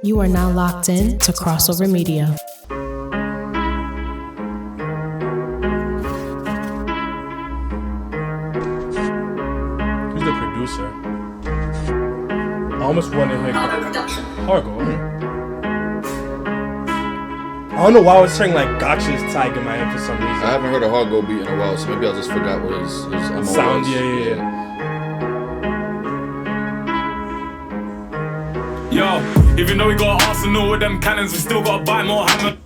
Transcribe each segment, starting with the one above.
You are now locked in to KRXOVR Media. Who's the producer? I almost wanted him. Hargo. I don't know why I was hearing like Gotcha's tag in my head for some reason. I haven't heard a Hargo beat in a while, so maybe I just forgot what his MO sound. was. Yeah. Yo, even though we got Arsenal with them cannons, we still gotta buy more hammer.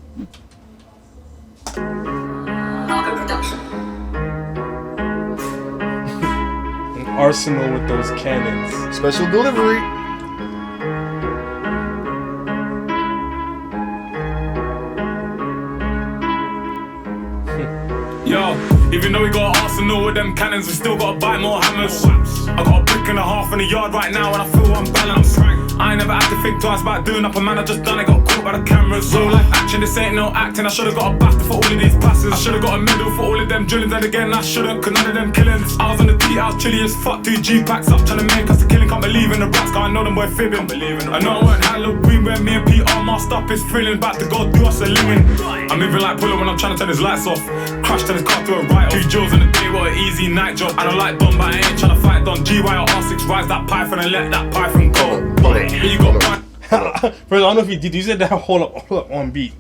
An arsenal with those cannons. Special delivery. Yo, even though we got Arsenal with them cannons, we still gotta buy more hammers. I got a brick and a half in the yard right now and I feel unbalanced. I ain't never had to think twice about doing up a man, I just done it, got caught by the cameras. Real life action, this ain't no acting. I should've got a BAFTA for all of these passes. I should've got a medal for all of them drillings, and again I shouldn't, cause none of them killings. I was on the T, I was chilly as fuck, 2 G-packs up, trying to make us a killing. Can't believe in the rats, cause I know them boy fibbing. I know I weren't Halloween when me and Pete all masked up, it's thrilling. About to go do us a living. I'm moving like Puller when I'm trying to turn his lights off. Crash to his car to a right. 2 jewels in the day, what an easy night job. I don't like Don, but I ain't trying to fight Don. GY or R6, rise that python and let that python go. Here you got one. First, I don't know if you did. You said that hold up on beat.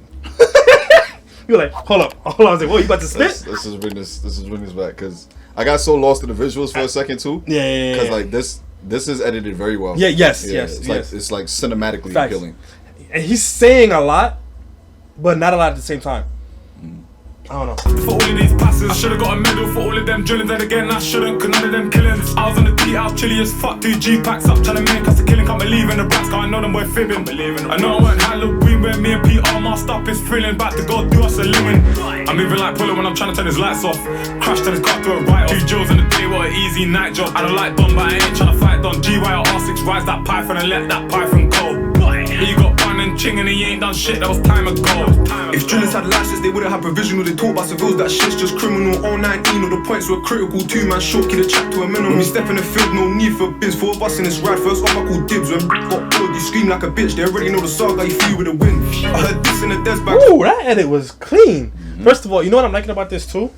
You were like, hold up. I was like, whoa, you about to spit? This is bring this back because I got so lost in the visuals for a second too. Yeah. Because like this is edited very well. Yeah. Yes. It's like cinematically Facts. appealing. And he's saying a lot, but not a lot at the same time. I don't know. For all of these passes, I should've got a medal for all of them drillings, and again I shouldn't, cause none of them killings. I was on the T, I was chilly as fuck, 2 G-packs up, trying to make us a killing. Can't believe in the rats, cause I know them boy fibbing. I know I weren't Halloween when me and Pete all masked up, it's thrilling. About to go do us a living. I'm moving like Puller when I'm trying to turn his lights off. Crash to his car to a right. 2 jewels in the day, what an easy night job. I don't like Don, but I ain't trying to fight Don. GY or R6, rise that python and let that python go. Here you got Bun and Ching and he ain't done shit, that was time ago. If drillers had license, they wouldn't have provisional. They talk about civils, that shit's just criminal. All 19, all the points were critical. 2-man short, keep the chat to a minimum. When we step in the field, no need for biz. 4 of us in this ride, first off I call dibs. When got bored, you scream like a bitch. They already know the saga, you flew with the wind. I heard this in the desk back. Ooh, that edit was clean. First of all, you know what I'm liking about this too?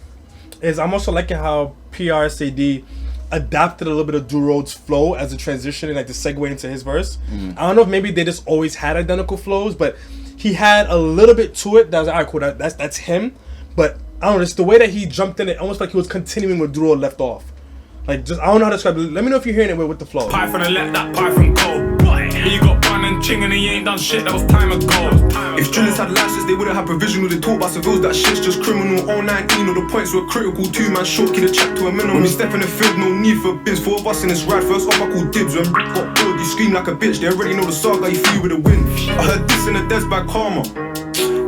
Is I'm also liking how PRSAD adapted a little bit of DoRoad's flow as a transition and like the segue into his verse. I don't know if maybe they just always had identical flows, but he had a little bit to it that was like, alright, cool, that's him. But I don't know, it's the way that he jumped in it, almost like he was continuing where DoRoad left off. Like, just I don't know how to describe it. Let me know if you're hearing it with the flow. Python and let that python go. Here you got Bun and Ching and he ain't done shit, that was time ago. If drillers had license, they wouldn't have provisional. They talk about civils, that shit's just criminal. All 19, all the points were critical. 2-man short, keep the chat to a minimum. When we step in the field, no need for biz. 4 of us in this ride, first off I call dibs. When got bored, you scream like a bitch. They already know the saga, you flew with the wind. I heard this in the desk back karma.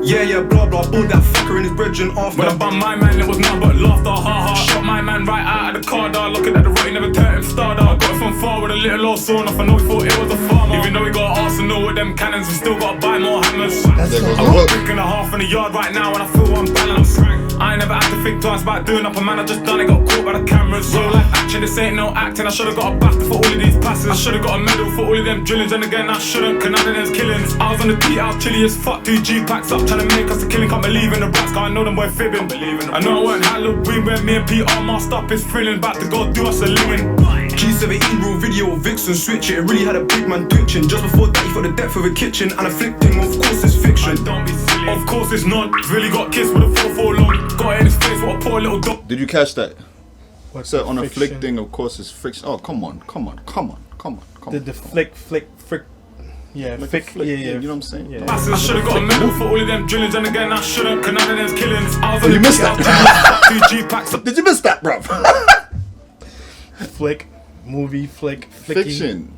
Yeah, blah blah, bought that fucker in his brethren after. When I bummed my man, it was nothing but laughter, ha. Shot my man right out of the car, dog. Looking at the road, he never turned him star, dog. Got it from far with a little old sawn off. I know he thought it was a farmer. Even though we got Arsenal with them cannons, we still gotta buy more hammers. I got a brick and a half in the yard right now and I feel unbalanced. I ain't never had to think twice about doing up a man, I just done it, got caught by the cameras. Real life action, this ain't no acting. I should've got a BAFTA for all of these passes. I should've got a medal for all of them drillings, and again I shouldn't, cause none of them's killings. I was on the T, I was chilly as fuck, 2 G-packs up, trying to make us a killing. Can't believe in the rats, cause I know them boy fibbing. I know I weren't Halloween when me and Pete all masked up, it's thrilling. About to go do us a living. G17 real video of Vixen switch it. It really had a big man twitching. Just before that, he got the depth of a kitchen and afflicting. Of course, it's fiction. Don't be silly. Of course, it's not. Really got kissed with a 4-4 long. Got it in his face, what a poor little dog. Did you catch that? What's So on afflicting, of course, it's friction. Oh, come on. The flick. Yeah, flick. Yeah. You know what I'm saying? Yeah. I should've got a medal for all of them drillings, and again I shouldn't, cause none of them's killings. I was on You missed that. 2 G-packs up. Did you miss that, bro? Flick, movie, flick, flicky. Fiction.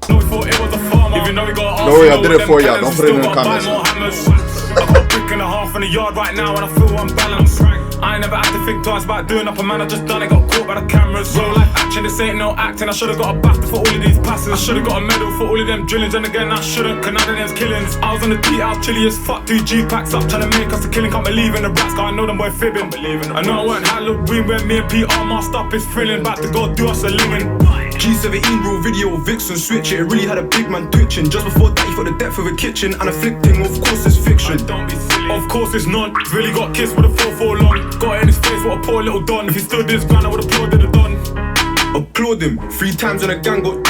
No, we thought it was a farmer. Even though we got Don't worry, I did it for y'all. Don't put it in the comments. I got a brick and a half in the yard right now and I feel unbalanced. I ain't never had to think twice about doing up a man, I just done it, got caught by the cameras. Real life action. patch and this ain't no acting. I should've got a BAFTA for all of these passes. I should've got a medal for all of them drillings. And again, I shouldn't, cause none of them's killings. I was on the beat, I was chilly as fuck. 2 G-packs up, trying to make us a killing. Can't believe in the rats, cause I know them boy fibbing. I know I weren't Halloween when me and PR masked up is thrilling. About to go do us a living. G17 real video, Vixen switch it. It really had a big man twitching. Just before that, he felt the depth of a kitchen and afflicting. Of course, it's fiction. Don't be silly. Of course, it's none. Really got kissed with a 4-4 long. Got it in his face, what a poor little don. If he stood this ground, I would applauded the don. Applaud him 3 times and a gang got.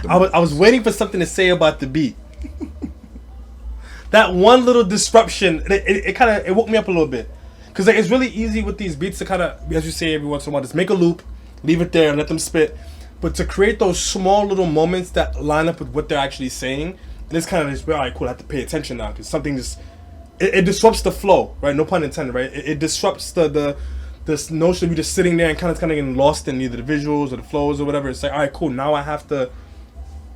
I was waiting for something to say about the beat. That one little disruption, it kind of woke me up a little bit. Because like, it's really easy with these beats to kind of, as you say every once in a while, just make a loop, leave it there and let them spit. But to create those small little moments that line up with what they're actually saying, it's kind of just, all right, cool, I have to pay attention now. Because something just, it disrupts the flow, right? No pun intended, right? It disrupts this notion of you just sitting there and kind of getting lost in either the visuals or the flows or whatever. It's like, all right, cool, now I have to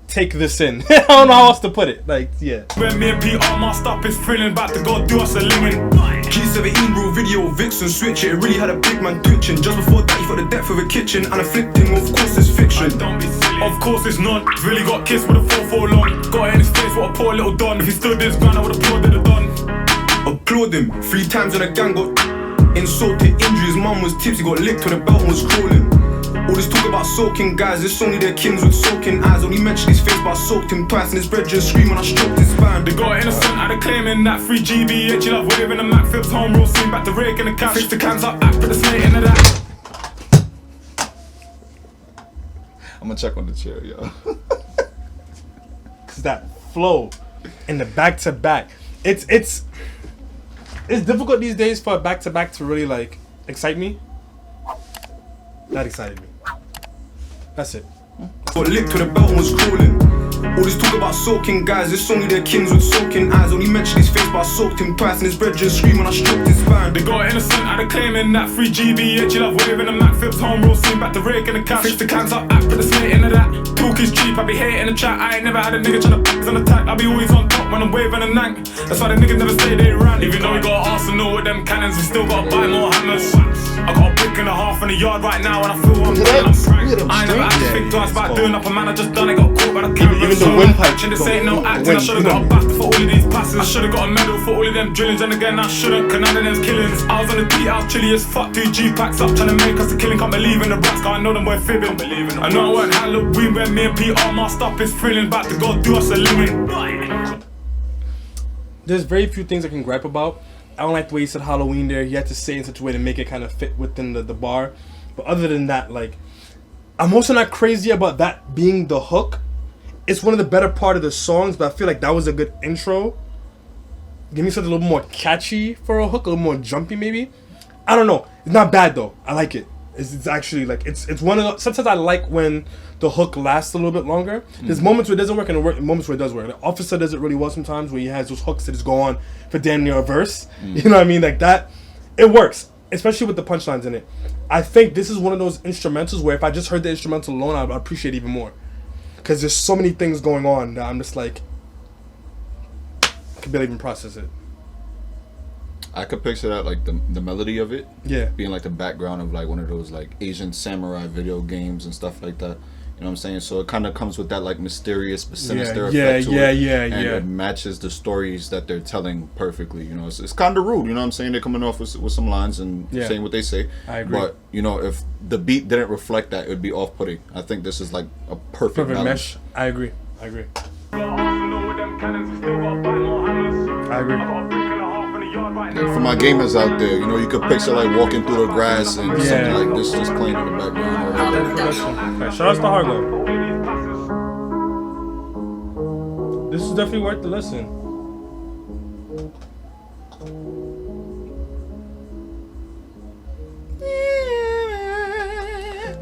take this in. I don't know how else to put it. Like, yeah. When me and PR masked up is thrilling. About to go do us a living. G17 real video, Vixen switch it. It really had a big man twitching. Just before that, he felt the depth of a kitchen and afflicting. Of course, it's fiction. Don't be silly. Of course, it's none. Really got kissed with a 4-4 long. Got it in his face, what a poor little don. If he stood this ground, I would applauded the don. Applaud him 3 times and a gang got insulted. Injury, his mum was tipsy, got licked when the belt was crawling. All this talk about soaking guys, it's only their kins with soaking eyes. Only mentioned his face, but I soaked him twice. And his brethren scream when I stroked his spine. They got innocent out of claiming that 3 GB. Yeti love waving the Mac Phipps home roll scene. Back to rake in the cash. Fix the cans up, act, put the snake into that. I'm gonna check on the chair, yo. Cause that flow and the back to back, it's difficult these days for a back to back to really like excite me. That excited me. That's it. Got licked when the belt was crawling. All this talk about soaking guys, it's only their kins with soaking eyes. Only mentioned his face, but I soaked him twice. And his brethren scream when I stroked his spine. They got innocent out of claiming that 3 GB. Yeti love waving the Mac Phipps home roll scene. Back to rake in the cash. Fix the cans up, act, put the snake into that. Talk is cheap, I be hating the chat. I ain't never had a nigga tryna p***s on attack. I be always on top when I'm waving a nank. That's why the niggas never say they ran. Even though we got Arsenal with them cannons, we still gotta buy more hammers. I got a brick and a half in the yard right now, and I feel I'm frank. I ain't never had to think twice about doing up a man. I just done it, got caught by the camera. Even the windpipe. This ain't no acting. I should've got a BAFTA for all of these passes. I should've got a medal for all of them drillings. And again, I shouldn't, cause none of them's killings. I was on the beat, I was chilly as fuck. 2 G-packs up, trying to make us a killing. Can't believe in the rats, cause I know them boy fibbing. I know I weren't Halloween when me and PR masked up is thrilling. About to go do us a living. There's very few things I can gripe about. I don't like the way he said Halloween there. He had to say it in such a way to make it kind of fit within the bar. But other than that, like, I'm also not crazy about that being the hook. It's one of the better part of the songs, but I feel like that was a good intro. Give me something a little more catchy for a hook, a little more jumpy maybe. I don't know. It's not bad though. I like it. It's actually like it's one of the, sometimes I like when the hook lasts a little bit longer. There's moments where it doesn't work and moments where it does work. The Officer does it really well sometimes, where he has those hooks that just go on for damn near a verse. You know what I mean? Like that, it works, especially with the punchlines in it. I think this is one of those instrumentals where if I just heard the instrumental alone, I'd appreciate it even more. Because there's so many things going on that I'm just like, I can barely even process it. I could picture that, like the melody of it, Yeah. being like the background of like one of those like Asian samurai video games and stuff like that. You know what I'm saying? So it kind of comes with that like mysterious but sinister effect to it. And it matches the stories that they're telling perfectly. You know, it's kind of rude. You know what I'm saying? They're coming off with some lines and saying what they say. I agree. But you know, if the beat didn't reflect that, it would be off-putting. I think this is like a perfect mesh. I agree. I agree. For my gamers out there, you know, you could picture like walking through the grass and something like this just playing in the background. Okay, shout out to Hargo. This is definitely worth the listen.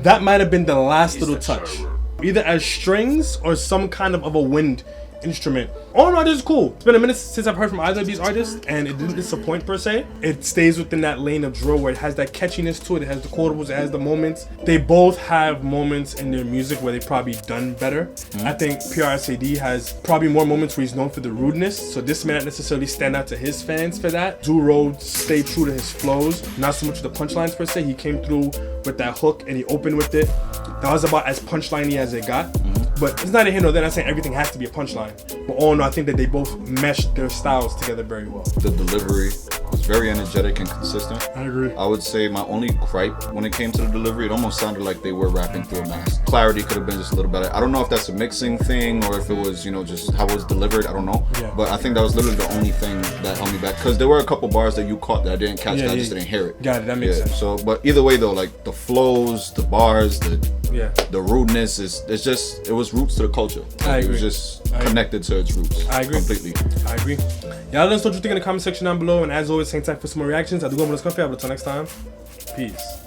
That might have been the last little touch, either as strings or some kind of a wind instrument. All in all, this is cool. It's been a minute since I've heard from either of these artists, and it didn't disappoint per se. It stays within that lane of drill where it has that catchiness to it. It has the quotables, it has the moments. They both have moments in their music where they probably done better. I think PRSAD has probably more moments where he's known for the rudeness, so this may not necessarily stand out to his fans for that. DoRoad stayed true to his flows, not so much the punchlines per se. He came through with that hook and he opened with it. That was about as punchliney as it got. But it's not a hint or they're not saying everything has to be a punchline. But all in all, I think that they both meshed their styles together very well. The delivery was very energetic and consistent. I agree. I would say my only gripe when it came to the delivery, it almost sounded like they were rapping through a mask. Clarity could have been just a little better. I don't know if that's a mixing thing or if it was, you know, just how it was delivered. I don't know. Yeah. But I think that was literally the only thing that held me back. Because there were a couple bars that you caught that I didn't catch, that I just didn't hear it. Got it, that makes sense. So, but either way though, like the flows, the bars, the rudeness, it was roots to the culture. I agree. It was just connected to its roots. I agree. Completely. I agree. Y'all let us know what you think in the comment section down below. And as always, same time for some more reactions. I do go on this coffee. Until next time. Peace.